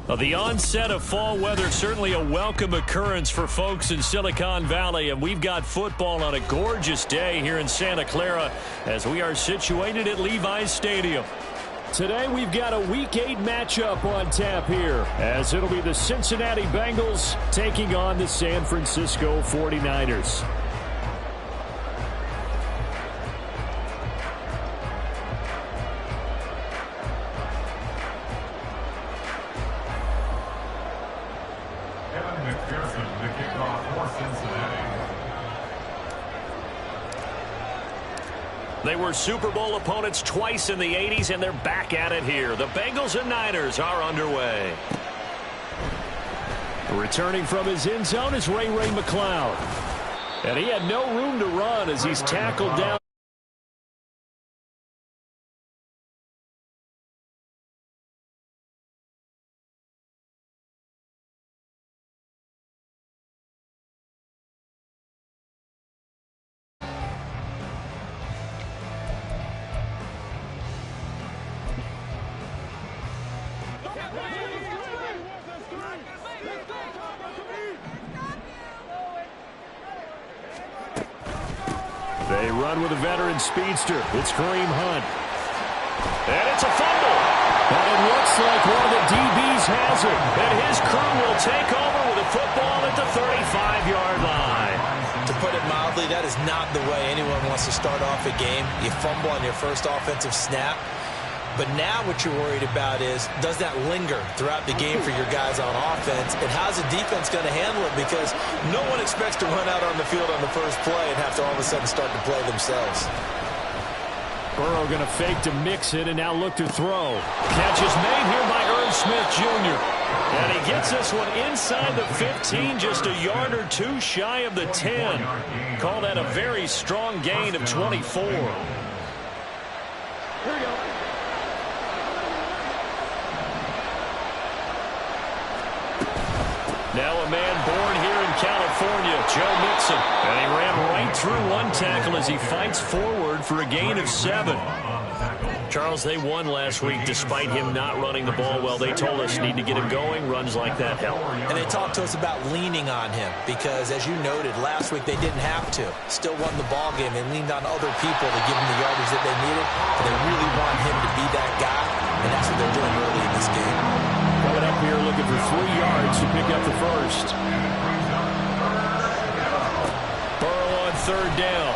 Well, the onset of fall weather, certainly a welcome occurrence for folks in Silicon Valley, and we've got football on a gorgeous day here in Santa Clara as we are situated at Levi's Stadium. Today we've got a Week 8 matchup on tap here, as it'll be the Cincinnati Bengals taking on the San Francisco 49ers. They were Super Bowl opponents twice in the 80s, and they're back at it here. The Bengals and Niners are underway. Returning from his end zone is Ray McCloud. And he had no room to run as he's tackled down. They run with a veteran speedster. It's Kareem Hunt. And it's a fumble. And it looks like one of the DBs has it. And his crew will take over with a football at the 35-yard line. To put it mildly, that is not the way anyone wants to start off a game. You fumble on your first offensive snap. But now what you're worried about is, does that linger throughout the game for your guys on offense? And how's the defense going to handle it? Because no one expects to run out on the field on the first play and have to all of a sudden start to play themselves. Burrow going to fake to mix it and now look to throw. Catch is made here by Irv Smith Jr. And he gets this one inside the 15, just a yard or two shy of the 10. Call that a very strong gain of 24. Here we go. Now a man born here in California, Joe Mixon. And he ran right through one tackle as he fights forward for a gain of 7. Charles, they won last week despite him not running the ball well. They told us need to get him going. Runs like that help. And they talked to us about leaning on him because, as you noted, last week they didn't have to. Still won the ball game. They leaned on other people to give him the yardage that they needed. But they really want him to be that guy, and that's what they're doing early in this game. Coming up here looking for 3 yards to pick up the first. Burrow on third down.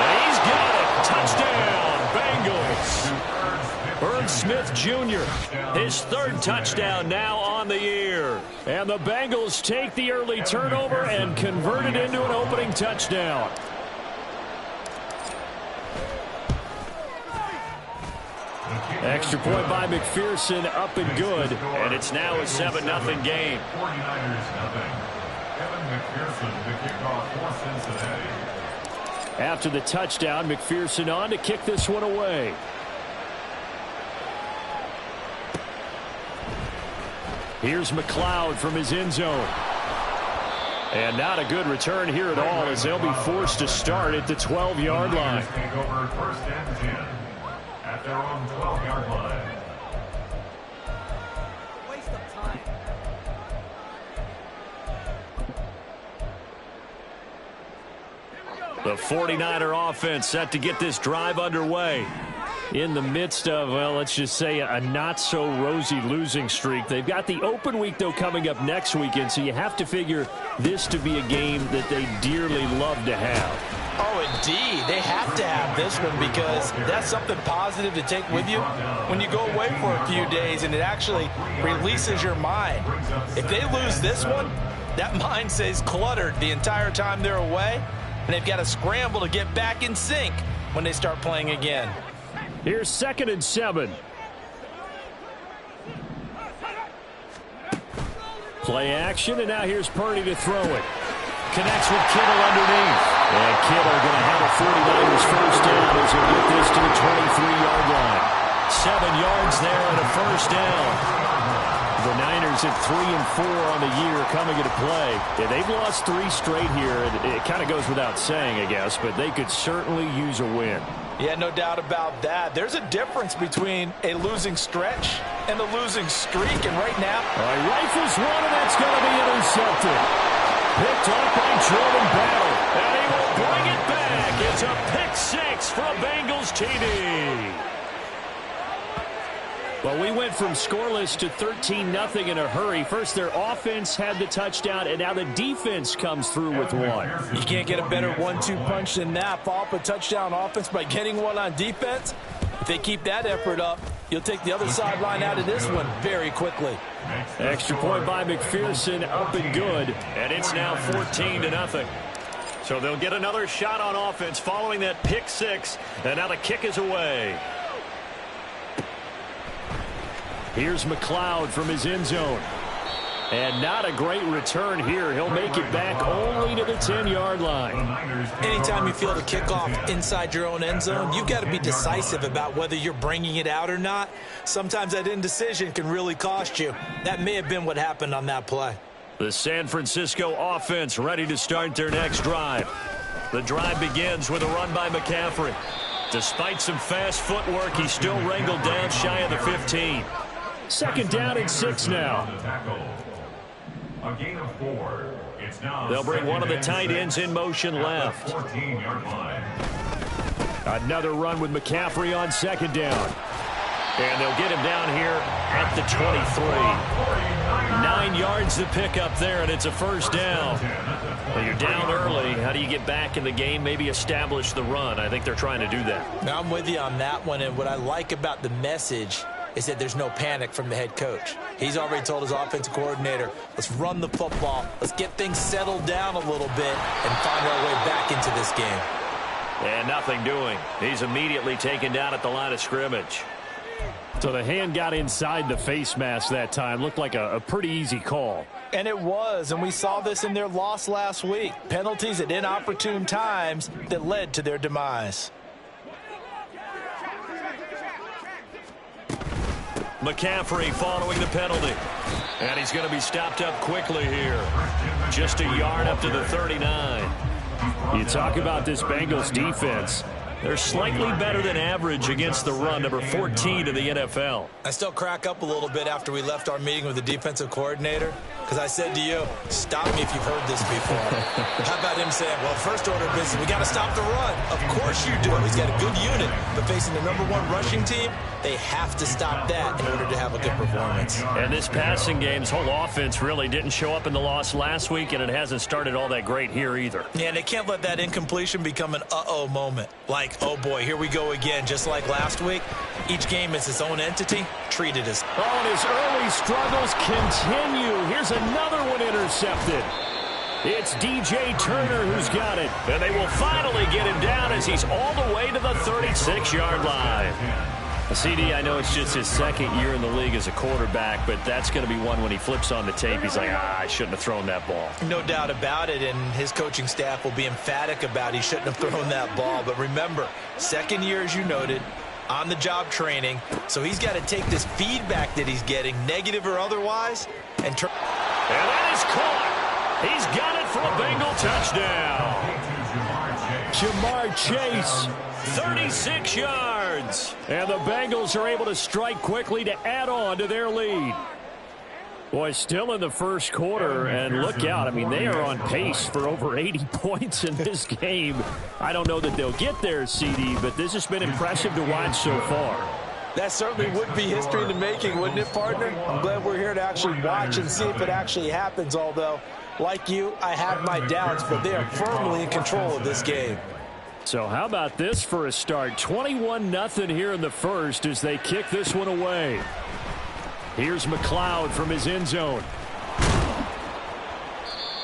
And he's got it. Touchdown, Bengals. Irv Smith Jr., his third touchdown now on the year. And the Bengals take the early turnover and convert it into an opening touchdown. Extra point by McPherson, up and good. And it's now a 7-0 game. 49ers nothing. Kevin McPherson, the kickoff for Cincinnati. After the touchdown, McPherson on to kick this one away. Here's McCloud from his end zone. And not a good return here at all as they'll be forced to start at the 12-yard line. Take over first and 10 at their own 12-yard line. Waste of time. The 49er offense set to get this drive underway. In the midst of, well, let's just say a not-so-rosy losing streak. They've got the open week, though, coming up next weekend, so you have to figure this to be a game that they dearly love to have. Oh, indeed. They have to have this one because that's something positive to take with you when you go away for a few days, and it actually releases your mind. If they lose this one, that mind stays cluttered the entire time they're away, and they've got to scramble to get back in sync when they start playing again. Here's 2nd and 7. Play action, and now here's Purdy to throw it. Connects with Kittle underneath. And Kittle going to have a 49ers first down as he'll get this to the 23-yard line. 7 yards there and a first down. The Niners at 3-4 on the year coming into play. Yeah, they've lost 3 straight here. It kind of goes without saying, I guess, but they could certainly use a win. Yeah, no doubt about that. There's a difference between a losing stretch and a losing streak, and right now... All right, rifles one, and that's going to be intercepted. Picked up by Jordan Battle, and he will bring it back. It's a pick six for a Bengals TD. Well, we went from scoreless to 13-0 in a hurry. First, their offense had the touchdown, and now the defense comes through with one. You can't get a better 1-2 punch than that. Follow up a touchdown offense by getting one on defense. If they keep that effort up, you'll take the other sideline out of this one very quickly. Extra point by McPherson, up and good, and it's now 14-0. So they'll get another shot on offense following that pick six, and now the kick is away. Here's McLeod from his end zone. And not a great return here. He'll make it back only to the 10-yard line. Anytime you feel the kickoff inside your own end zone, you've got to be decisive about whether you're bringing it out or not. Sometimes that indecision can really cost you. That may have been what happened on that play. The San Francisco offense ready to start their next drive. The drive begins with a run by McCaffrey. Despite some fast footwork, he's still wrangled down shy of the 15. Second down and 6 now. A gain of 4. It's now they'll bring one of the tight ends in motion left. 14-yard line. Another run with McCaffrey on second down. And they'll get him down here at the 23. 9 yards to pick up there, and it's a first down. Well, you're down early. How do you get back in the game? Maybe establish the run. I think they're trying to do that. Now, I'm with you on that one, and what I like about the message is that there's no panic from the head coach. He's already told his offensive coordinator, let's run the football, let's get things settled down a little bit and find our way back into this game. And nothing doing. He's immediately taken down at the line of scrimmage. So the hand got inside the face mask that time. Looked like a pretty easy call. And it was, and we saw this in their loss last week. Penalties at inopportune times that led to their demise. McCaffrey following the penalty. And he's going to be stopped up quickly here. Just a yard up to the 39. You talk about this Bengals defense. They're slightly better than average against the run, number 14 in the NFL. I still crack up a little bit after we left our meeting with the defensive coordinator, because I said to you, stop me if you've heard this before. How about him saying, well, first order of business, we got to stop the run. Of course you do. He's got a good unit, but facing the number 1 rushing team, they have to stop that in order to have a good performance. And this passing game's whole offense really didn't show up in the loss last week, and it hasn't started all that great here either. Yeah, and they can't let that incompletion become an uh-oh moment. Like, oh boy, here we go again, just like last week. Each game is its own entity. Treat it as... Oh, and his early struggles continue. Here's another one intercepted. It's DJ Turner who's got it. And they will finally get him down as he's all the way to the 36-yard line. CD, I know it's just his second year in the league as a quarterback, but that's going to be one when he flips on the tape. He's like, I shouldn't have thrown that ball. No doubt about it, and his coaching staff will be emphatic about he shouldn't have thrown that ball. But remember, second year, as you noted, on-the-job training, so he's got to take this feedback that he's getting, negative or otherwise, and turn. And that is caught. He's got it for a Bengal touchdown. Jamar Chase, 36 yards. And the Bengals are able to strike quickly to add on to their lead. Boy, still in the first quarter, and look out. I mean, they are on pace for over 80 points in this game. I don't know that they'll get there, CD, but this has been impressive to watch so far. That certainly would be history in the making, wouldn't it, partner? I'm glad we're here to actually watch and see if it actually happens, although, like you, I have my doubts, but they are firmly in control of this game. So how about this for a start? 21-0 here in the first as they kick this one away. Here's McLeod from his end zone.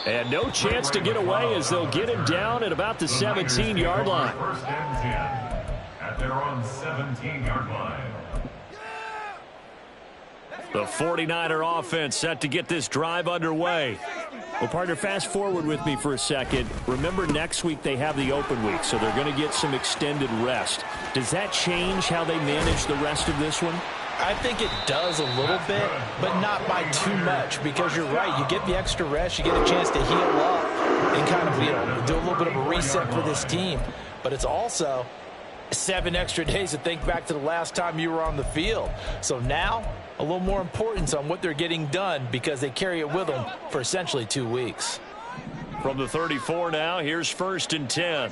And no chance to get away as they'll get him down at about the 17-yard line. First and 10 at their own 17-yard line. The 49er offense set to get this drive underway. Well, partner, fast forward with me for a second. Remember, next week they have the open week, so they're going to get some extended rest. Does that change how they manage the rest of this one? I think it does a little bit, but not by too much, because you're right. You get the extra rest, you get a chance to heal up and kind of, do a little bit of a reset for this team. But it's also 7 extra days to think back to the last time you were on the field. So now, a little more importance on what they're getting done because they carry it with them for essentially 2 weeks. From the 34 now, here's 1st and 10.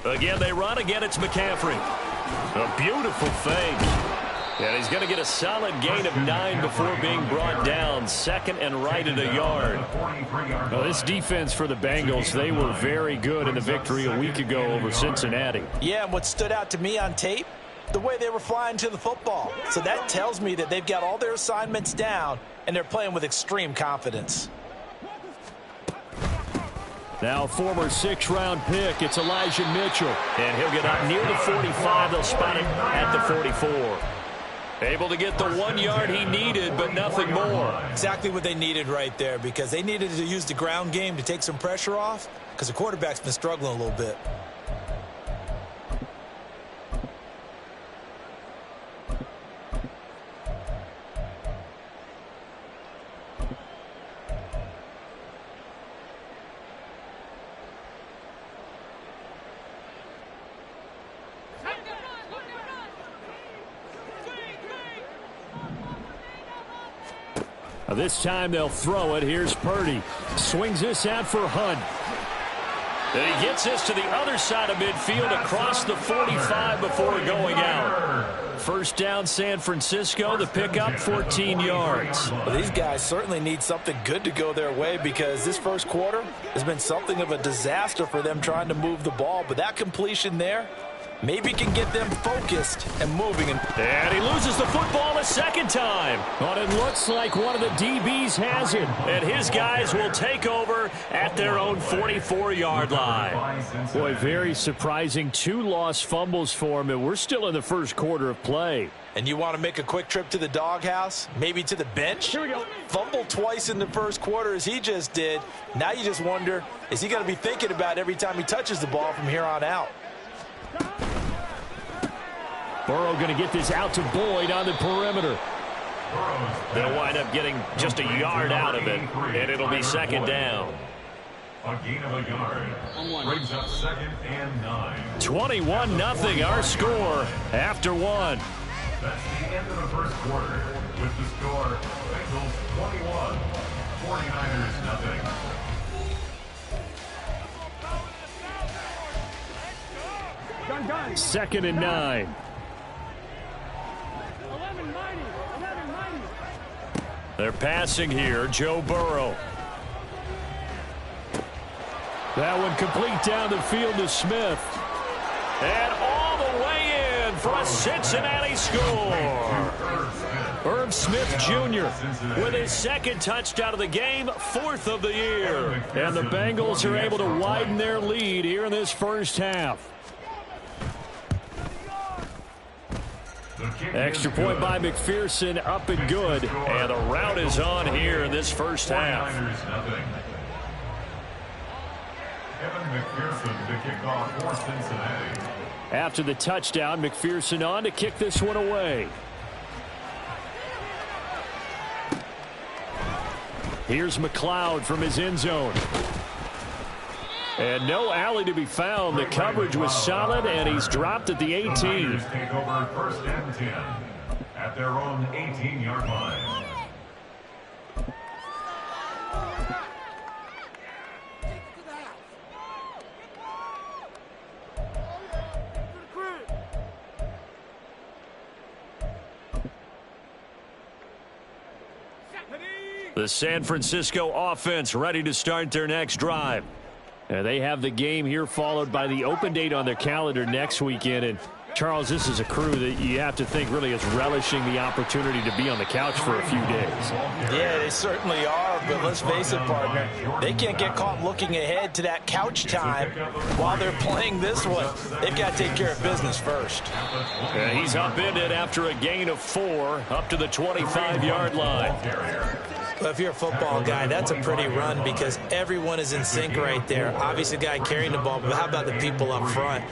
Again, they run. Again, it's McCaffrey. A beautiful fake. And he's going to get a solid gain of 9 before being brought down. 2nd and right at a yard. Well, this defense for the Bengals, they were very good in the victory a week ago over Cincinnati. Yeah, and what stood out to me on tape, the way they were flying to the football. So that tells me that they've got all their assignments down, and they're playing with extreme confidence. Now former 6th-round pick, it's Elijah Mitchell. And he'll get up near the 45. They'll spot him at the 44. Able to get the 1 yard he needed, but nothing more. Exactly what they needed right there, because they needed to use the ground game to take some pressure off, because the quarterback's been struggling a little bit. This time they'll throw it. Here's Purdy. Swings this out for Hunt. And he gets this to the other side of midfield across the 45 before going out. 1st down, San Francisco. The pickup, 14 yards. Well, these guys certainly need something good to go their way because this first quarter has been something of a disaster for them trying to move the ball. But that completion there maybe can get them focused and moving. And he loses the football a 2nd time. But it looks like one of the DBs has it. And his guys will take over at their own 44-yard line. Boy, very surprising. 2 lost fumbles for him, and we're still in the first quarter of play. And you want to make a quick trip to the doghouse, maybe to the bench? Here we go. Fumble twice in the first quarter as he just did. Now you just wonder, is he going to be thinking about every time he touches the ball from here on out? Burrow going to get this out to Boyd on the perimeter. They'll wind up getting just a yard out of it, and it'll be 2nd down. A gain of a yard. Brings up 2nd and 9. 21-0 our score after 1. That's the end of the first quarter. With the score, Bengals 21, 49ers nothing. 2nd and 9. They're passing here. Joe Burrow. That one complete down the field to Smith. And all the way in for a Cincinnati score. Irv Smith Jr. with his 2nd touchdown of the game, 4th of the year. And the Bengals are able to widen their lead here in this first half. Extra point by McPherson, up and good. And the route is on here in this first half. Evan McPherson to kick off for Cincinnati. After the touchdown, McPherson on to kick this one away. Here's McLeod from his end zone. And no alley to be found. The coverage was solid, and he's dropped at the 18. The Niners take over 1st and 10 at their own 18-yard line. The San Francisco offense ready to start their next drive. They have the game here followed by the open date on their calendar next weekend. And Charles, this is a crew that you have to think really is relishing the opportunity to be on the couch for a few days. Yeah, they certainly are, but let's face it, partner, they can't get caught looking ahead to that couch time while they're playing this one. They've got to take care of business first. And he's upended after a gain of 4 up to the 25-yard line. Well, if you're a football guy, that's a pretty run because everyone is in sync right there. Obviously, the guy carrying the ball, but how about the people up front?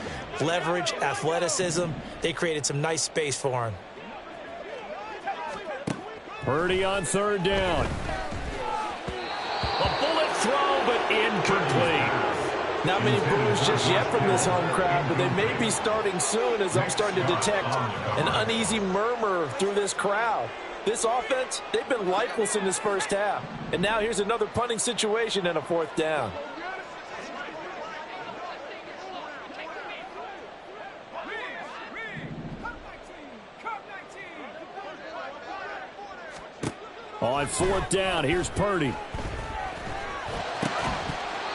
Leverage, athleticism, they created some nice space for him. Purdy on 3rd down. A bullet throw, but incomplete. Not many boos just yet from this home crowd, but they may be starting soon as I'm starting to detect an uneasy murmur through this crowd. This offense, they've been lifeless in this first half. And now here's another punting situation and a 4th down. On 4th down, here's Purdy.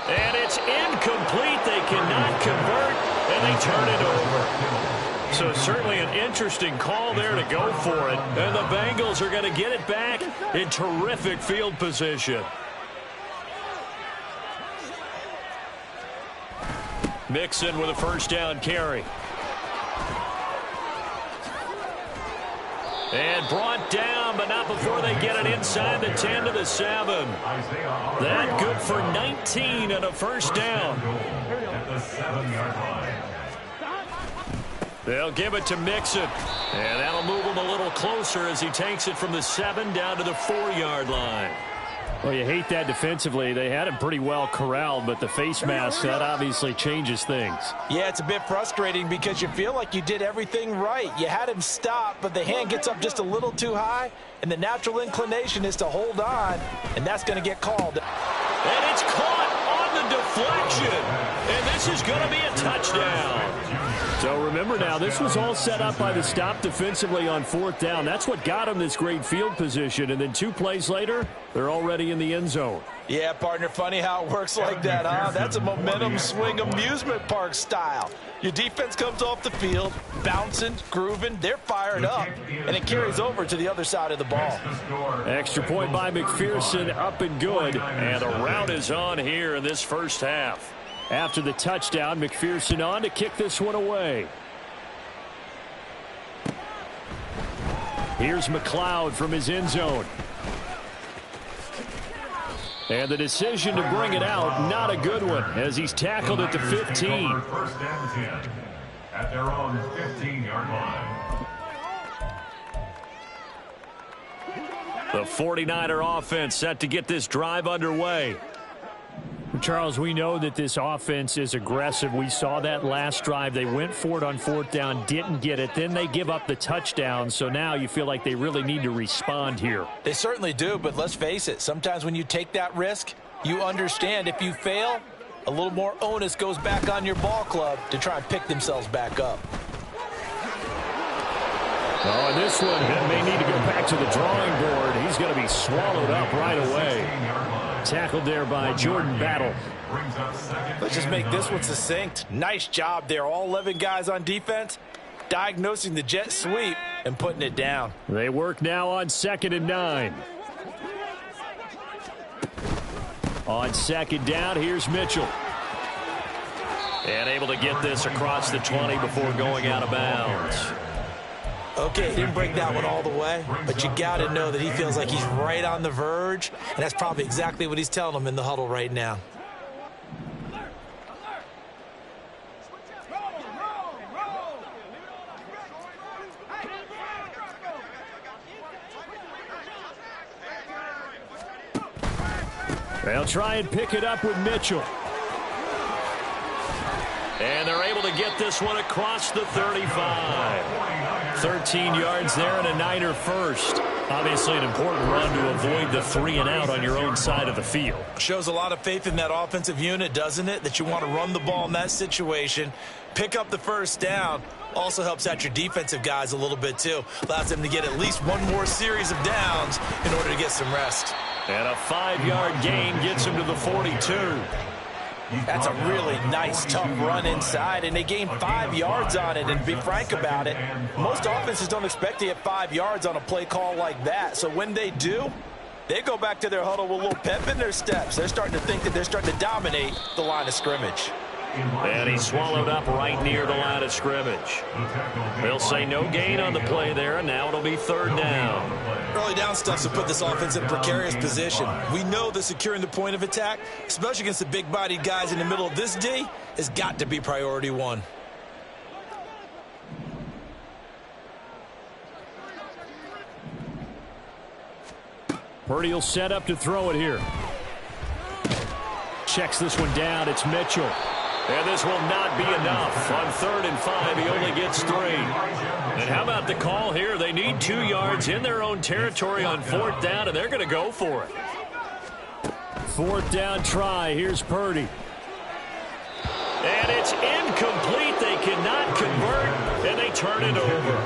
And it's incomplete. They cannot convert, and they turn it over. So certainly an interesting call there to go for it. And the Bengals are going to get it back in terrific field position. Mixon with a 1st down carry. And brought down, but not before they get it inside the 10 to the 7. That good for 19 and a 1st down. At the 7-yard line. They'll give it to Mixon. And that'll move him a little closer as he takes it from the 7 down to the 4-yard line. Well, you hate that defensively. They had him pretty well corralled, but the face mask, that obviously changes things. Yeah, it's a bit frustrating because you feel like you did everything right. You had him stop, but the hand gets up just a little too high, and the natural inclination is to hold on, and that's going to get called. And it's caught on the deflection, and this is going to be a touchdown. So remember now, this was all set up by the stop defensively on 4th down. That's what got them this great field position. And then 2 plays later, they're already in the end zone. Yeah, partner, funny how it works like that, huh? That's a momentum swing amusement park style. Your defense comes off the field, bouncing, grooving, they're fired up, and it carries over to the other side of the ball. Extra point by McPherson, up and good. And a rout is on here in this first half. After the touchdown, McPherson on to kick this one away. Here's McLeod from his end zone. And the decision to bring it out, not a good one, as he's tackled at the 15. 1st and 10 at their own 15-yard line. The 49er offense set to get this drive underway. Charles, we know that this offense is aggressive. We saw that last drive. They went for it on 4th down, didn't get it. Then they give up the touchdown. So now you feel like they really need to respond here. They certainly do, but let's face it. Sometimes when you take that risk, you understand if you fail, a little more onus goes back on your ball club to try and pick themselves back up. Oh, and this one may need to go back to the drawing board. He's going to be swallowed up right away. Tackled there by Jordan Battle. Let's just make this one succinct. Nice job there. All 11 guys on defense diagnosing the jet sweep and putting it down. They work now on 2nd and 9. On 2nd down, here's Mitchell. And able to get this across the 20 before going out of bounds. Okay, he didn't break that one all the way, but you got to know that he feels like he's right on the verge, and that's probably exactly what he's telling them in the huddle right now. They'll try and pick it up with Mitchell. And they're able to get this one across the 35. 13 yards there and a Niner first. Obviously an important run to avoid the 3-and-out on your own side of the field. Shows a lot of faith in that offensive unit, doesn't it? That you want to run the ball in that situation, pick up the 1st down. Also helps out your defensive guys a little bit too. Allows them to get at least one more series of downs in order to get some rest. And a 5-yard gain gets him to the 42. That's a really nice, tough run inside, and they gained 5 yards on it. And to be frank about it, most offenses don't expect to get 5 yards on a play call like that. So when they do, they go back to their huddle with a little pep in their steps. They're starting to think that they're starting to dominate the line of scrimmage. And he swallowed up right near the line of scrimmage. They'll say no gain on the play there, and now it'll be 3rd down. Early down stuff to put this offense in a precarious position. We know that securing the point of attack, especially against the big-bodied guys in the middle of this D, has got to be priority 1. Purdy will set up to throw it here. Checks this one down. It's Mitchell. And this will not be enough. On 3rd and 5, he only gets 3. And how about the call here? They need 2 yards in their own territory on 4th down, and they're going to go for it. 4th down try. Here's Purdy. And it's incomplete. They cannot convert, and they turn it over.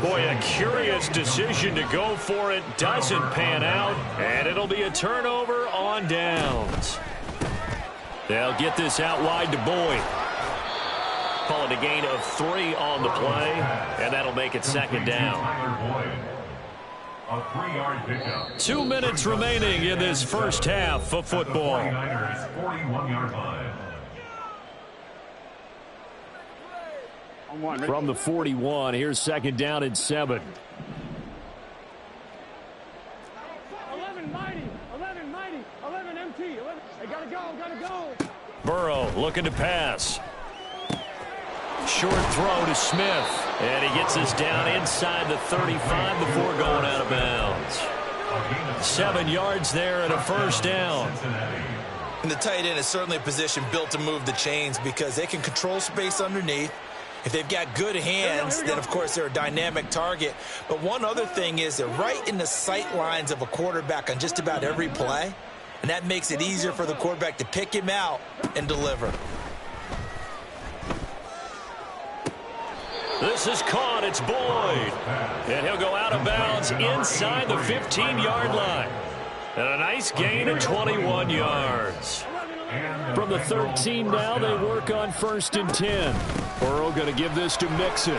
Boy, a curious decision to go for it. Doesn't pan out, and it'll be a turnover on downs. They'll get this out wide to Boyd. Call it a gain of 3 on the play, and that'll make it 2nd down. A 3-yard pickup. 2 minutes remaining in this first half of football. 41-yard line. From the 41, here's 2nd down and 7. 11 mighty, 11 MT, 11. They gotta go. Burrow looking to pass. Short throw to Smith. And he gets us down inside the 35 before going out of bounds. 7 yards there and a 1st down. And the tight end is certainly a position built to move the chains because they can control space underneath. If they've got good hands, then, of course, they're a dynamic target. But one other thing is they're right in the sight lines of a quarterback on just about every play. And that makes it easier for the quarterback to pick him out and deliver. This is caught. It's Boyd. And he'll go out of bounds inside the 15-yard line. And a nice gain of 21 yards. From the 13 now, they work on 1st and 10. Burrow going to give this to Mixon.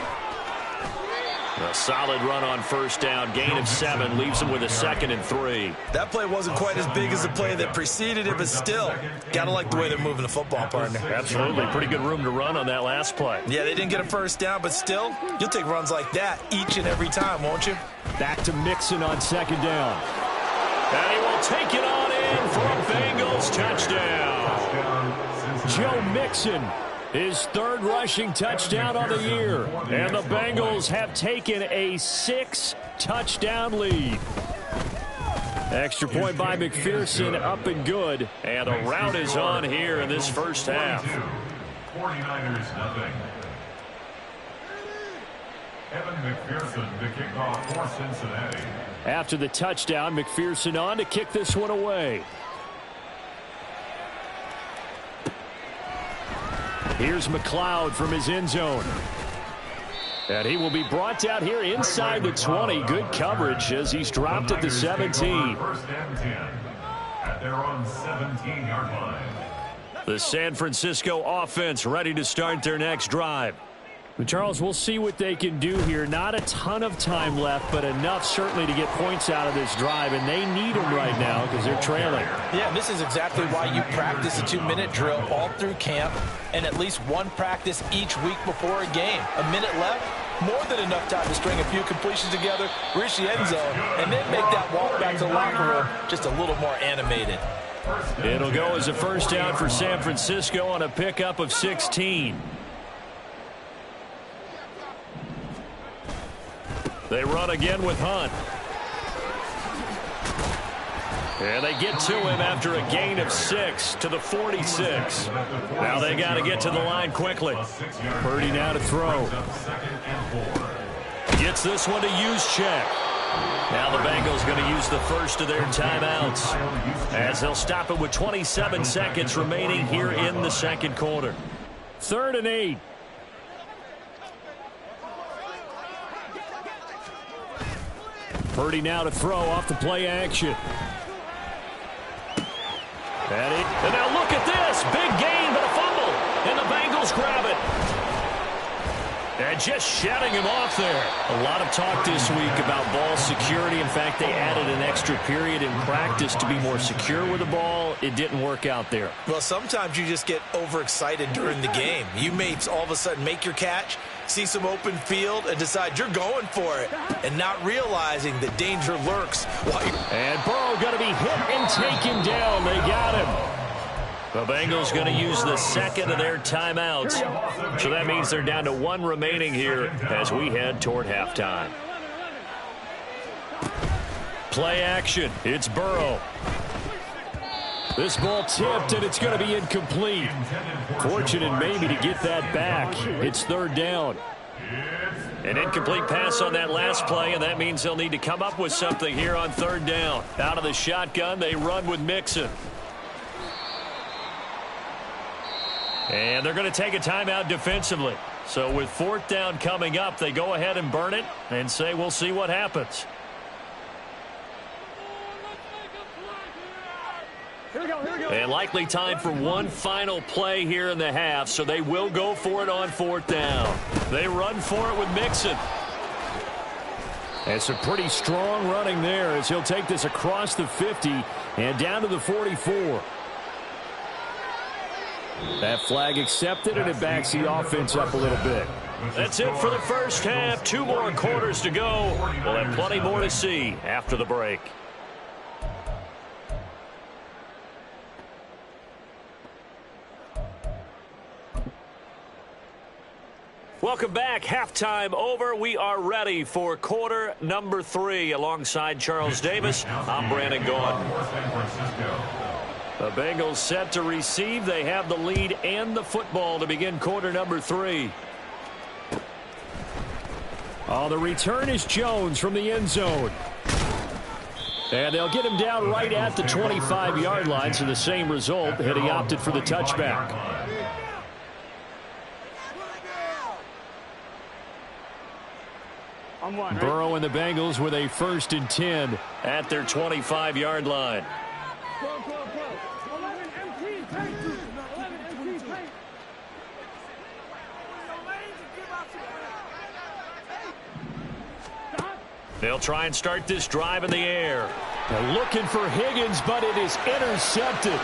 A solid run on 1st down. Gain of 7 leaves him with a 2nd and 3. That play wasn't quite as big as the play that preceded it, but still, got to like the way they're moving the football, partner. Absolutely. Pretty good room to run on that last play. Yeah, they didn't get a 1st down, but still, you'll take runs like that each and every time, won't you? Back to Mixon on 2nd down. And he will take it on in for a Bengals touchdown. Joe Mixon, his 3rd rushing touchdown on the year. And the Bengals have taken a 6-touchdown lead. Extra point by McPherson, up and good. And the rout is on here in this first half. 49ers nothing. Evan McPherson, the kickoff for Cincinnati. After the touchdown, McPherson on to kick this one away. Here's McLeod from his end zone. And he will be brought out here inside the 20. Good coverage as he's dropped at the 17. 1st and 10 at their own 17-yard line. The San Francisco offense ready to start their next drive. But Charles, we'll see what they can do here. Not a ton of time left, but enough certainly to get points out of this drive, and they need them right now because they're trailing. Yeah, and this is exactly why you practice a 2-minute drill all through camp and at least one practice each week before a game. A minute left, more than enough time to string a few completions together, reach the end zone, and then make that walk back to the locker room just a little more animated. It'll go as a 1st down for San Francisco on a pickup of 16. They run again with Hunt. And they get to him after a gain of 6 to the 46. Now they got to get to the line quickly. Purdy now to throw. Gets this one to Juszczyk. Now the Bengals going to use the first of their timeouts as they'll stop it with 27 seconds remaining here in the 2nd quarter. 3rd and 8. Purdy now to throw off the play action. And now look at this. Big gain, but a fumble. And the Bengals grab it. And just shutting him off there. A lot of talk this week about ball security. In fact, they added an extra period in practice to be more secure with the ball. It didn't work out there. Well, sometimes you just get overexcited during the game. You may all of a sudden make your catch, see some open field, and decide you're going for it, and not realizing that danger lurks. And Burrow going to be hit and taken down. They got him. The Bengals going to use the 2nd of their timeouts. So that means they're down to 1 remaining here as we head toward halftime. Play action. It's Burrow. This ball tipped, and it's going to be incomplete. Fortunate maybe to get that back. It's third down. An incomplete pass on that last play, and that means they'll need to come up with something here on third down. Out of the shotgun, they run with Mixon. And they're going to take a timeout defensively. So with fourth down coming up, they go ahead and burn it and say we'll see what happens. Here we go, here we go. And likely time for one final play here in the half, so they will go for it on fourth down. They run for it with Mixon. And some pretty strong running there as he'll take this across the 50 and down to the 44. That flag accepted, and it backs the offense up a little bit. That's it for the first half. 2 more quarters to go. We'll have plenty more to see after the break. Welcome back. Halftime over. We are ready for quarter number 3. Alongside Charles Davis, I'm Brandon Gaudin. The Bengals set to receive. They have the lead and the football to begin quarter number 3. Oh, the return is Jones from the end zone. And they'll get him down right at the 25-yard line, so the same result had he opted for the touchback. Burrow and the Bengals with a 1st and 10 at their 25-yard line. 11 MT, take. 11 MT, take. They'll try and start this drive in the air. They're looking for Higgins, but it is intercepted.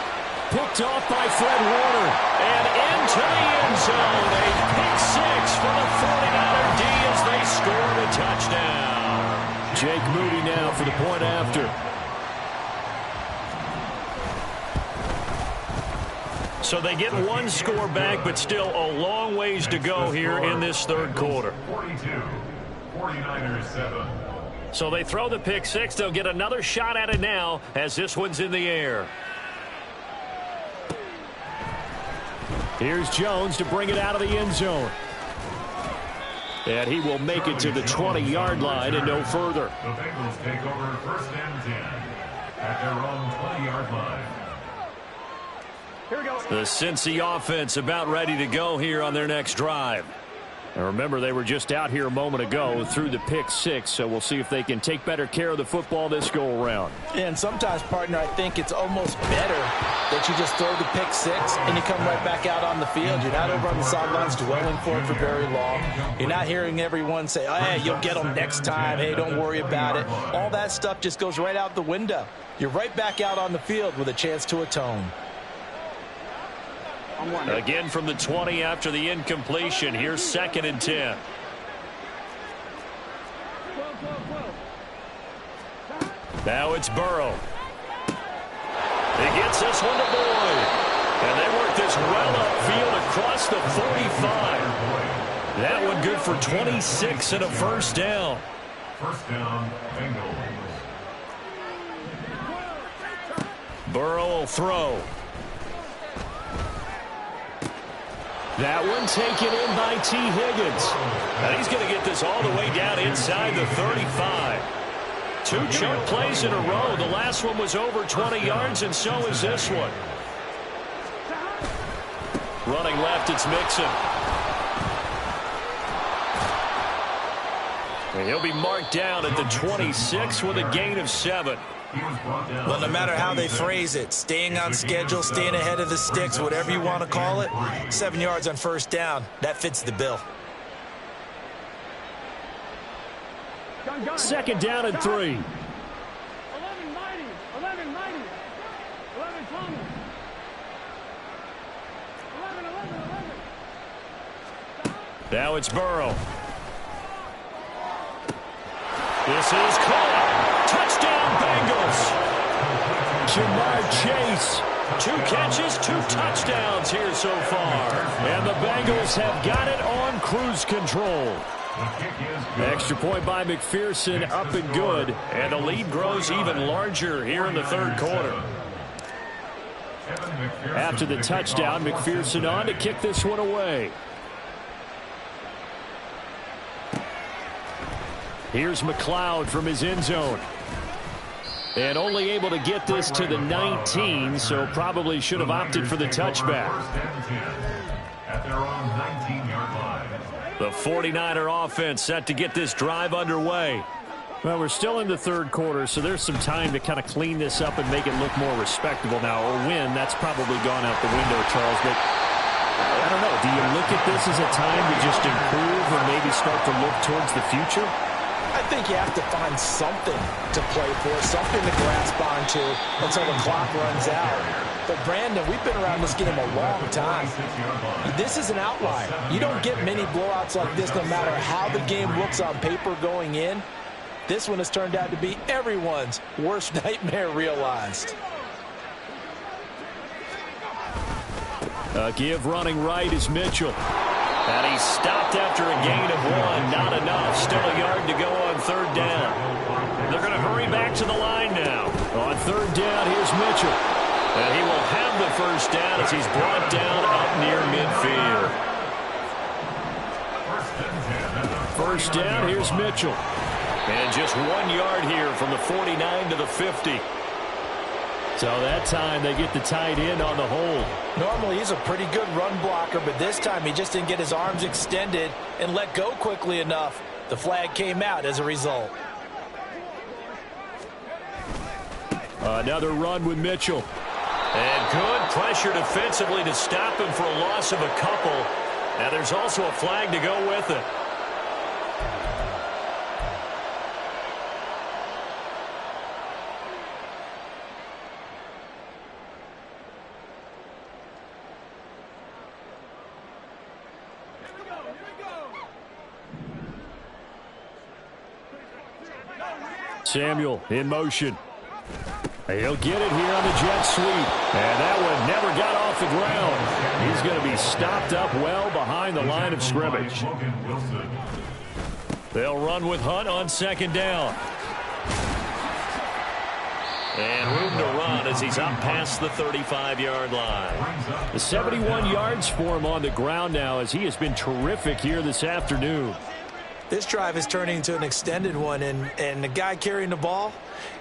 Picked off by Fred Warner. And into the end zone. A pick 6 for the 49er D as they score the touchdown. Jake Moody now for the point after. So they get one score back, but still a long ways to go here in this third quarter. 42, 49ers 7. So they throw the pick 6. They'll get another shot at it now as this one's in the air. Here's Jones to bring it out of the end zone. And he will make it to the 20-yard line and no further. The Bengals take over 1st and 10 at their own 20-yard line. Here we go. The Cincy offense about ready to go here on their next drive. And remember, they were just out here a moment ago through the pick 6, so we'll see if they can take better care of the football this go-around. And sometimes, partner, I think it's almost better that you just throw the pick 6 and you come right back out on the field. You're not over on the sidelines dwelling for it for very long. You're not hearing everyone say, oh, hey, you'll get them next time. Hey, don't worry about it. All that stuff just goes right out the window. You're right back out on the field with a chance to atone. Again from the 20 after the incompletion. Here's 2nd and 10. Now it's Burrow. He gets this one to Boyd. And they work this well upfield across the 45. That one good for 26 and a 1st down. 1st down, Bengals. Burrow will throw. That one taken in by T. Higgins. And he's going to get this all the way down inside the 35. 2 chunk plays in a row. The last one was over 20 yards, and so is this one. Running left, it's Mixon. And he'll be marked down at the 26 with a gain of 7. Well, no matter how they phrase it, staying on schedule, staying ahead of the sticks, whatever you want to call it, 7 yards on 1st down, that fits the bill. 2nd down and 3. 11 mighty. 11 mighty. 11 Thomas. 11. Now it's Burrow. This is caught. Touchdown, Bengals. Jamar Chase. 2 catches, 2 touchdowns here so far. And the Bengals have got it on cruise control. Extra point by McPherson, up and good. And the lead grows even larger here in the third quarter. After the touchdown, McPherson on to kick this one away. Here's McLeod from his end zone. And only able to get this to the 19, so probably should have opted for the touchback. At their own 19-yard line. The 49er offense set to get this drive underway. Well, we're still in the third quarter, so there's some time to kind of clean this up and make it look more respectable now. A win, that's probably gone out the window, Charles. But I don't know. Do you look at this as a time to just improve or maybe start to look towards the future? I think you have to find something to play for, something to grasp onto until the clock runs out. But, Brandon, we've been around this game a long time. This is an outlier. You don't get many blowouts like this no matter how the game looks on paper going in. This one has turned out to be everyone's worst nightmare realized. Give running right is Mitchell. And he stopped after a gain of 1. Not enough. Still a yard to go on third down. They're going to hurry back to the line now. On third down, here's Mitchell. And he will have the first down as he's brought down up near midfield. First down, here's Mitchell. And just 1 yard here from the 49 to the 50. So that time they get the tight end on the hold. Normally he's a pretty good run blocker, but this time he just didn't get his arms extended and let go quickly enough. The flag came out as a result. Another run with Mitchell. And good pressure defensively to stop him for a loss of a couple. Now there's also a flag to go with it. Samuel in motion. He'll get it here on the jet sweep. And that one never got off the ground. He's going to be stopped up well behind the line of scrimmage. They'll run with Hunt on second down. And room to run as he's up past the 35-yard line. The 71 yards for him on the ground now as he has been terrific here this afternoon. This drive is turning into an extended one, and the guy carrying the ball,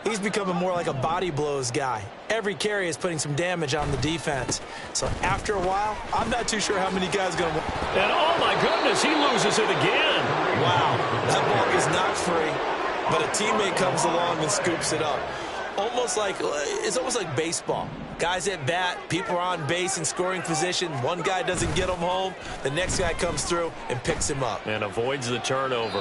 he's becoming more like a body blows guy. Every carry is putting some damage on the defense. So after a while, I'm not too sure how many guys are going to... And oh my goodness, he loses it again. Wow, that ball is not free, but a teammate comes along and scoops it up. It's almost like baseball. Guys at bat, people are on base in scoring position. One guy doesn't get him home. The next guy comes through and picks him up. And avoids the turnover.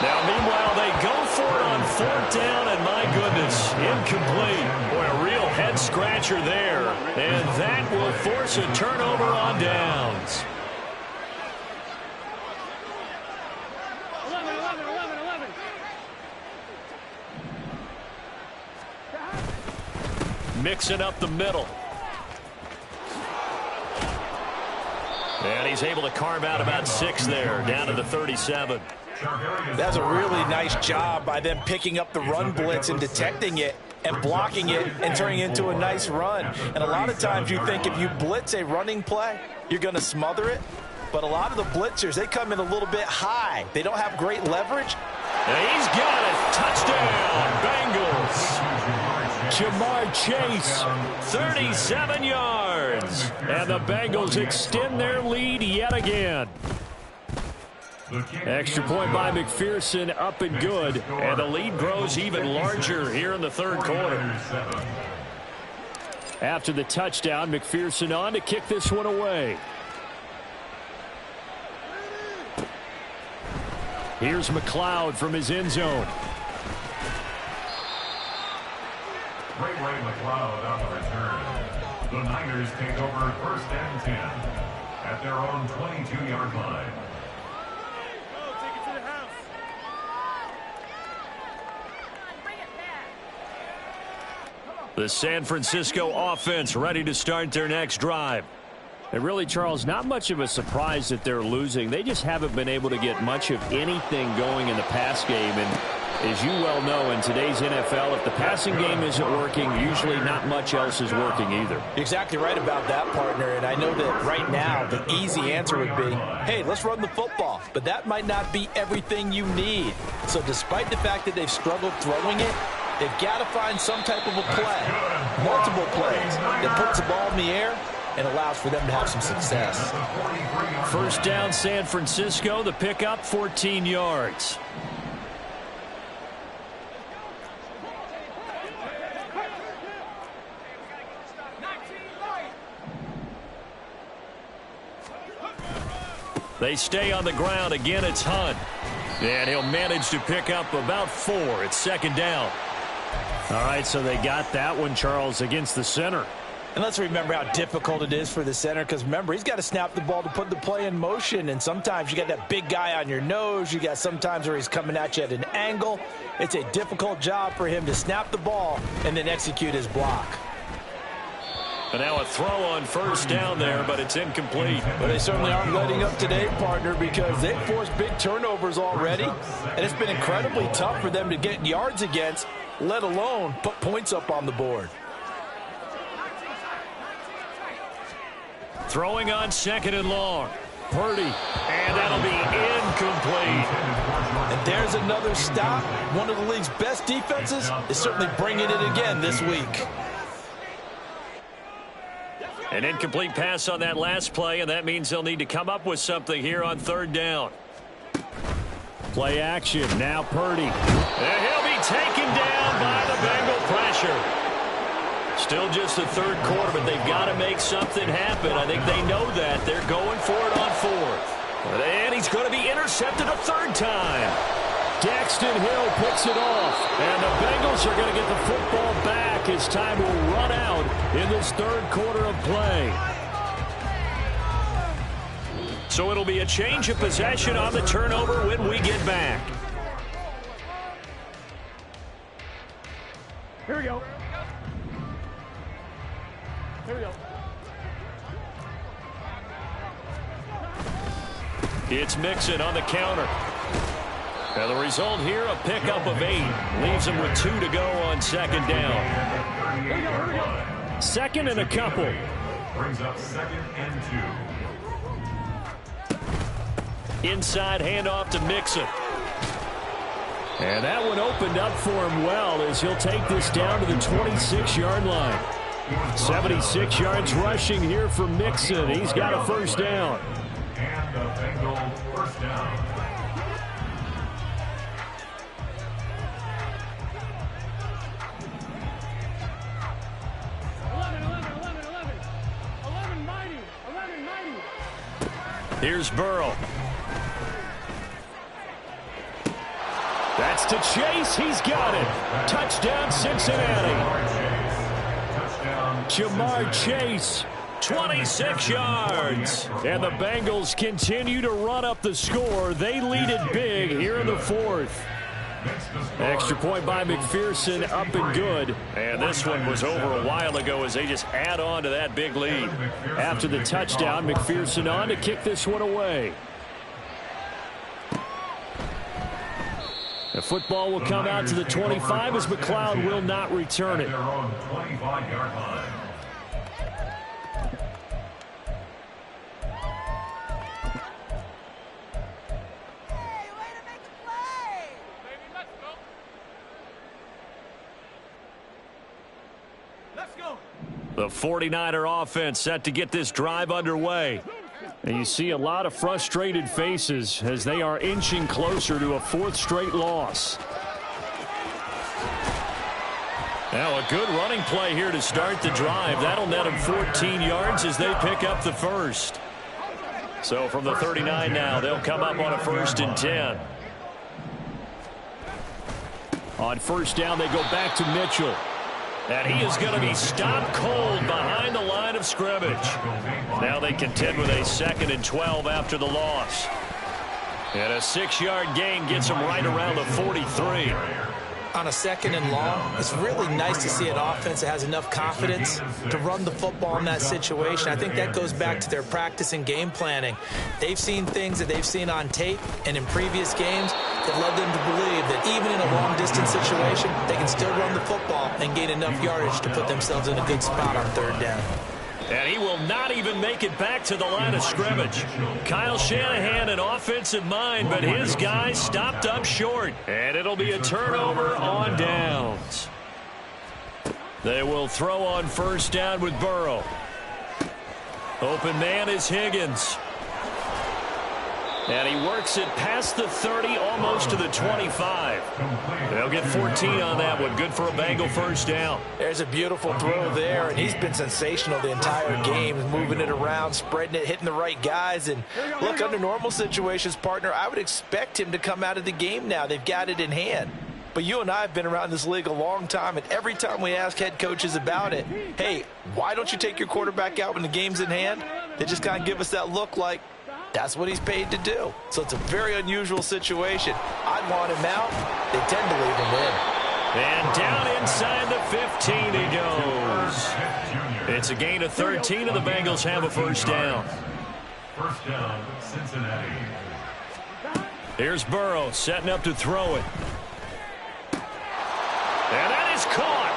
Now, meanwhile, they go for it on fourth down, and my goodness, incomplete. Boy, a real head-scratcher there. And that will force a turnover on downs. 11. Mixing up the middle. And he's able to carve out about 6 there, down to the 37. That's a really nice job by them picking up the run blitz and detecting it and blocking it and turning it into a nice run. And a lot of times you think if you blitz a running play, you're going to smother it. But a lot of the blitzers, they come in a little bit high. They don't have great leverage. And he's got it. Touchdown, Bengals. Jamar Chase, 37 yards. And the Bengals extend their lead yet again. Extra point by McPherson, up and good. And the lead grows even larger here in the third quarter. After the touchdown, McPherson on to kick this one away. Here's McLeod from his end zone. Ray McLeod on the return. The Niners take over first and 10 at their own 22-yard line. Take it to the house. The San Francisco offense ready to start their next drive. And really, Charles, not much of a surprise that they're losing. They just haven't been able to get much of anything going in the pass game. And As you well know, in today's NFL, if the passing game isn't working, usually not much else is working either. You're exactly right about that, partner. And I know that right now the easy answer would be, hey, let's run the football. But that might not be everything you need. So despite the fact that they've struggled throwing it, they've got to find some type of a play, multiple plays, that puts the ball in the air and allows for them to have some success. First down, San Francisco. The pickup, 14 yards. They stay on the ground. Again, it's Hunt. And he'll manage to pick up about 4. It's second down. All right, so they got that one, Charles, against the center. And let's remember how difficult it is for the center, because remember, he's got to snap the ball to put the play in motion, and sometimes you got that big guy on your nose. You got sometimes where he's coming at you at an angle. It's a difficult job for him to snap the ball and then execute his block. And now a throw on first down there, but it's incomplete. But they certainly aren't letting up today, partner, because they've forced big turnovers already, and it's been incredibly tough for them to get yards against, let alone put points up on the board. Throwing on second and long. Purdy, and that'll be incomplete. And there's another stop. One of the league's best defenses is certainly bringing it again this week. An incomplete pass on that last play, and that means they'll need to come up with something here on third down. Play action. Now Purdy. And he'll be taken down by the Bengal pressure. Still just the third quarter, but they've got to make something happen. I think they know that. They're going for it on fourth. And he's going to be intercepted a third time. Daxton Hill picks it off. And the Bengals are going to get the football back as time will run out in this third quarter of play. So it'll be a change of possession on the turnover when we get back. Here we go. Here we go. It's Mixon on the counter. And the result here, a pickup of 8. Leaves him with 2 to go on second down. Second and a couple. Brings up second and 2. Inside handoff to Mixon. And that one opened up for him well as he'll take this down to the 26-yard line. 76 yards rushing here for Mixon. He's got a first down. And the Bengal first down. Here's Burrow. That's to Chase. He's got it. Touchdown, Cincinnati. Jamar Chase. 26 yards. And the Bengals continue to run up the score. They lead it big here in the fourth. Extra point by McPherson, up and good. And this one was over a while ago as they just add on to that big lead. After the touchdown, McPherson on to kick this one away. The football will come out to the 25 as McLeod will not return it. The 49er offense set to get this drive underway. And you see a lot of frustrated faces as they are inching closer to a 4th straight loss. Now a good running play here to start the drive. That'll net them 14 yards as they pick up the first. So from the 39 now, they'll come up on a 1st and 10. On first down, they go back to Mitchell. And he is going to be stopped cold behind the line of scrimmage. Now they contend with a 2nd and 12 after the loss. And a 6-yard gain gets them right around the 43. on a 2nd and long, it's really nice to see an offense that has enough confidence to run the football in that situation. I think that goes back to their practice and game planning. They've seen things that they've seen on tape and in previous games that led them to believe that even in a long-distance situation, they can still run the football and gain enough yardage to put themselves in a good spot on 3rd down. And he will not even make it back to the line of scrimmage. Kyle Shanahan, an offensive mind, but his guys stopped up short. And it'll be a turnover on downs. They will throw on 1st down with Burrow. Open man is Higgins. And he works it past the 30, almost to the 25. They'll get 14 on that one. Good for a Bengal 1st down. There's a beautiful throw there, and he's been sensational the entire game, moving it around, spreading it, hitting the right guys. And look, under normal situations, partner, I would expect him to come out of the game now. They've got it in hand. But you and I have been around this league a long time, and every time we ask head coaches about it, hey, why don't you take your quarterback out when the game's in hand? They just kind of give us that look like, that's what he's paid to do. So it's a very unusual situation. I'd want him out. They tend to leave him in. And down inside the 15 he goes. It's a gain of 13, and the Bengals have a 1st down. 1st down, Cincinnati. Here's Burrow setting up to throw it. And that is caught.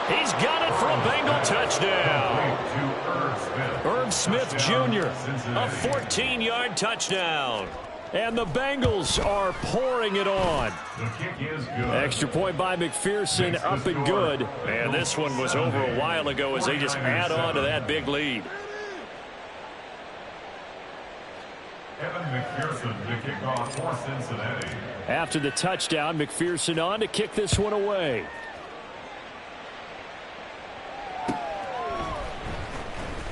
He's got it for a Bengal touchdown. Irv Smith Jr., a 14-yard touchdown. And the Bengals are pouring it on. The kick is good. Extra point by McPherson, up and good. And this one was over a while ago as they just add on to that big lead. Evan McPherson to kick off for Cincinnati. After the touchdown, McPherson on to kick this one away.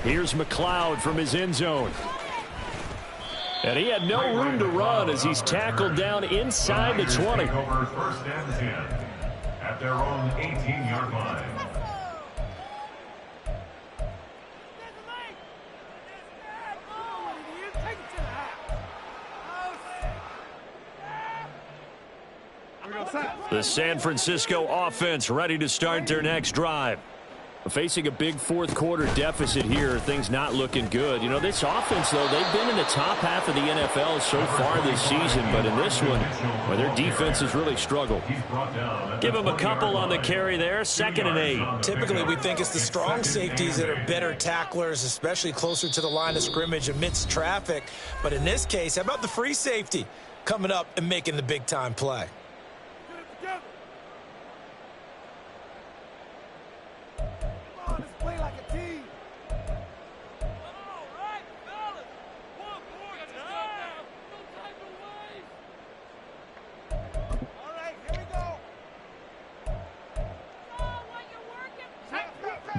Here's McLeod from his end zone. And he had no room to run as he's tackled down inside the 20. Over 1st and 10 at their own 18-yard line. The San Francisco offense ready to start their next drive. Facing a big 4th quarter deficit here, things not looking good. You know, this offense, though, they've been in the top half of the NFL so far this season, but in this one, well, their defense has really struggled. Give them a couple on the carry there, 2nd and 8. Typically, we think it's the strong safeties that are better tacklers, especially closer to the line of scrimmage amidst traffic. But in this case, how about the free safety coming up and making the big-time play?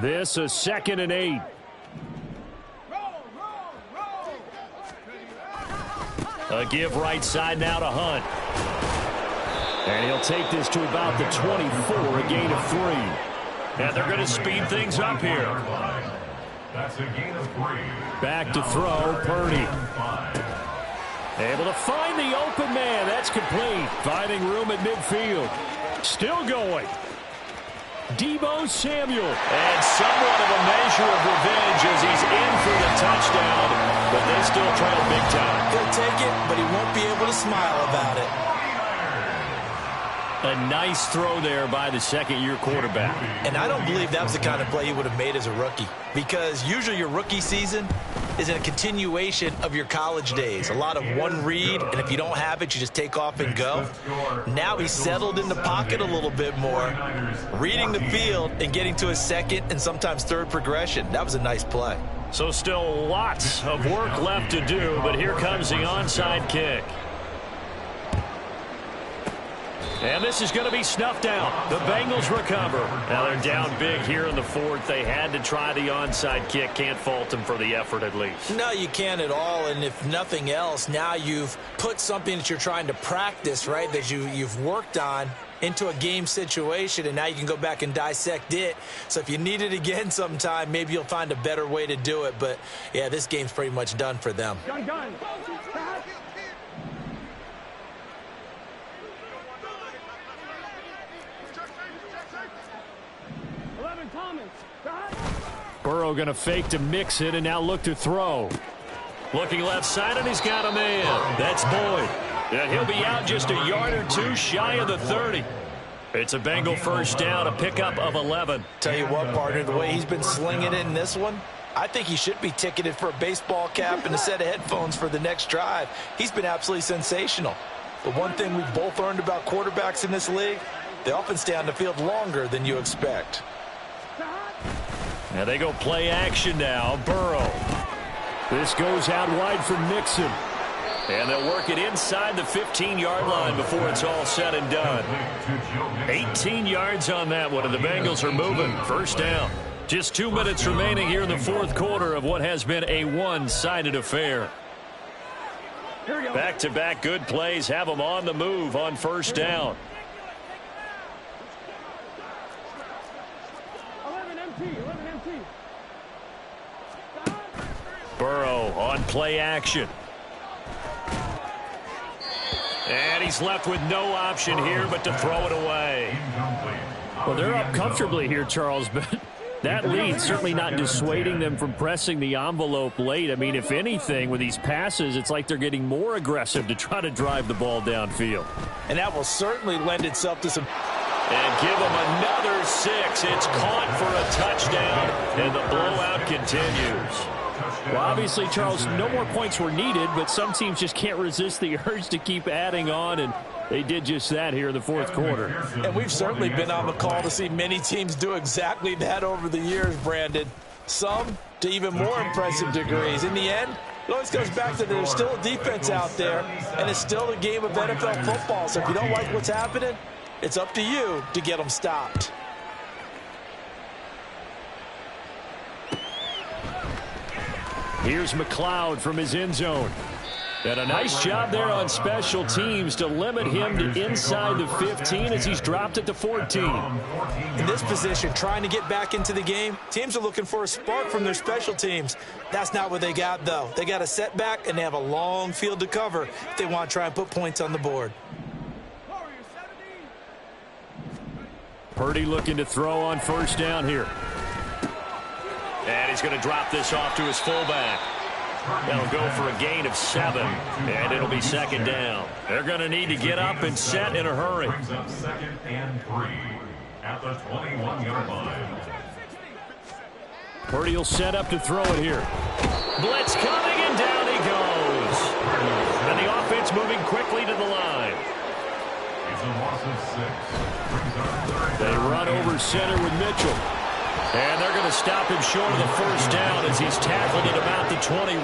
This is 2nd and 8. A give right side now to Hunt. And he'll take this to about the 24, a gain of 3. And they're going to speed things up here. That's a gain of 3. Back to throw, Purdy. Able to find the open man. That's complete. Finding room at midfield. Still going. Deebo Samuel. And somewhat of a measure of revenge as he's in for the touchdown, but they still trail big time. He'll take it, but he won't be able to smile about it. A nice throw there by the 2nd-year quarterback. And I don't believe that was the kind of play he would have made as a rookie, because usually your rookie season is a continuation of your college days. A lot of one read, and if you don't have it, you just take off and go. Now he's settled in the pocket a little bit more, reading the field and getting to his 2nd and sometimes 3rd progression. That was a nice play. So still lots of work left to do, but here comes the onside kick. And this is going to be snuffed out. The Bengals recover. Now they're down big here in the 4th. They had to try the onside kick. Can't fault them for the effort at least. No, you can't at all. And if nothing else, now you've put something that you're trying to practice, right, that you've worked on into a game situation, and now you can go back and dissect it. So if you need it again sometime, maybe you'll find a better way to do it. But, yeah, this game's pretty much done for them. Gun. Thomas. Burrow going to fake to mix it and now look to throw. Looking left side, and he's got him in. That's Boyd. And he'll be out just a yard or two shy of the 30. It's a Bengal first down, a pickup of 11. Tell you what, partner, the way he's been slinging it in this one, I think he should be ticketed for a baseball cap and a set of headphones for the next drive. He's been absolutely sensational. The one thing we've both learned about quarterbacks in this league, they often stay on the field longer than you expect. Now they go play action now. Burrow. This goes out wide for Mixon. And they'll work it inside the 15-yard line before it's all said and done. 18 yards on that one, and the Bengals are moving. First down. Just 2 minutes remaining here in the fourth quarter of what has been a one-sided affair. Back-to-back good plays have them on the move on first down. 11 MT. Burrow on play action. And he's left with no option here but to throw it away. Well, they're up comfortably here, Charles, but that lead certainly not dissuading them from pressing the envelope late. I mean, if anything, with these passes, it's like they're getting more aggressive to try to drive the ball downfield. And that will certainly lend itself to some... And give them another 6. It's caught for a touchdown, and the blowout continues. Well, obviously, Charles, no more points were needed, but some teams just can't resist the urge to keep adding on, and they did just that here in the fourth quarter. And we've certainly been on the call to see many teams do exactly that over the years, Brandon. Some to even more impressive degrees. In the end, it always goes back to there's still a defense out there, and it's still a game of NFL football. So if you don't like what's happening, it's up to you to get them stopped. Here's McLeod from his end zone. And a nice job there on special teams to limit him to inside the 15 as he's dropped it to 14. In this position, trying to get back into the game, teams are looking for a spark from their special teams. That's not what they got, though. They got a setback, and they have a long field to cover if they want to try and put points on the board. Purdy looking to throw on first down here. And he's going to drop this off to his fullback. They'll go for a gain of 7, and it'll be second down. They're going to need to get up and set in a hurry. Brings up 2nd and 3 at the 21-yard line. Purdy will set up to throw it here. Blitz coming, and down he goes. And the offense moving quickly to the line. It's a loss of 6. They run over center with Mitchell. And they're going to stop him short of the first down as he's tackled at about the 21.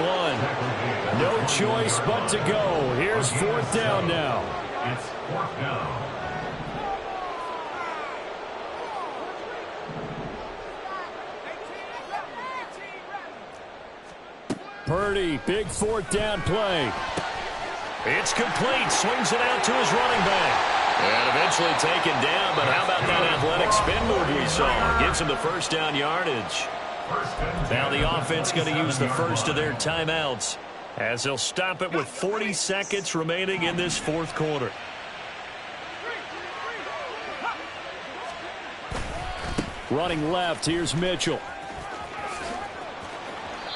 No choice but to go. Here's fourth down now. It's 4th down. Purdy, big fourth down play. It's complete. Swings it out to his running back. And eventually taken down, but how about that athletic spin move we saw? Gives him the first down yardage. Now the offense going to use the first of their timeouts as they'll stop it with 40 seconds remaining in this fourth quarter. Running left, here's Mitchell.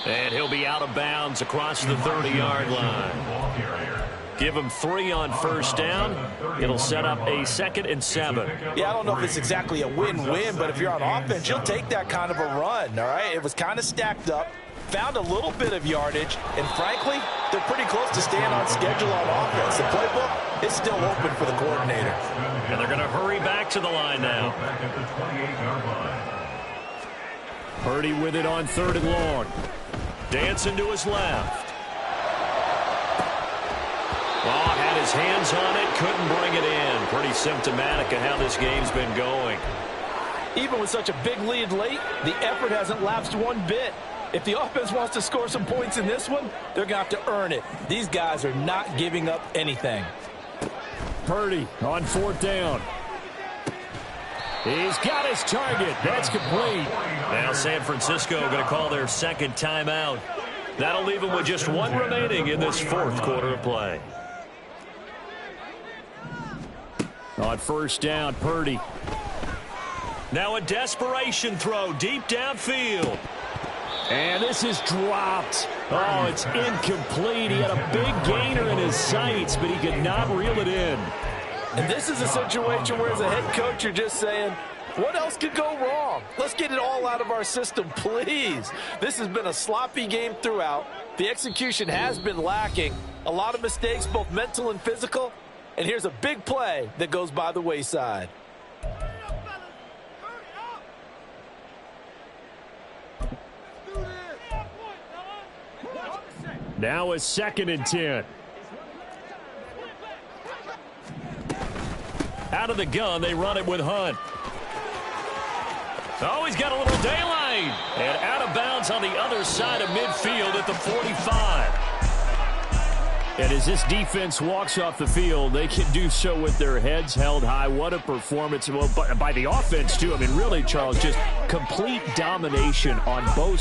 And he'll be out of bounds across the 30-yard line. Give him 3 on first down. It'll set up a 2nd and 7. Yeah, I don't know if it's exactly a win-win, but if you're on offense, you'll take that kind of a run, all right? It was kind of stacked up, found a little bit of yardage, and frankly, they're pretty close to staying on schedule on offense. The playbook is still open for the coordinator. And they're going to hurry back to the line now. Back at the 28-yard line. Purdy with it on 3rd and long. Dancing to his left. Oh, had his hands on it, couldn't bring it in. Pretty symptomatic of how this game's been going. Even with such a big lead late, the effort hasn't lapsed one bit. If the offense wants to score some points in this one, they're going to have to earn it. These guys are not giving up anything. Purdy on 4th down. He's got his target. That's complete. Now San Francisco going to call their 2nd timeout. That'll leave them with just 1 remaining in this fourth quarter of play. On first down, Purdy. Now a desperation throw deep downfield. And this is dropped. Oh, it's incomplete. He had a big gainer in his sights, but he could not reel it in. And this is a situation where as a head coach, you're just saying, what else could go wrong? Let's get it all out of our system, please. This has been a sloppy game throughout. The execution has been lacking. A lot of mistakes, both mental and physical. And here's a big play that goes by the wayside. Now a 2nd and 10. Out of the gun, they run it with Hunt. Oh, he's got a little daylight. And out of bounds on the other side of midfield at the 45. And as this defense walks off the field, they can do so with their heads held high. What a performance. Well, by the offense, too. I mean, really, Charles, just complete domination on both sides.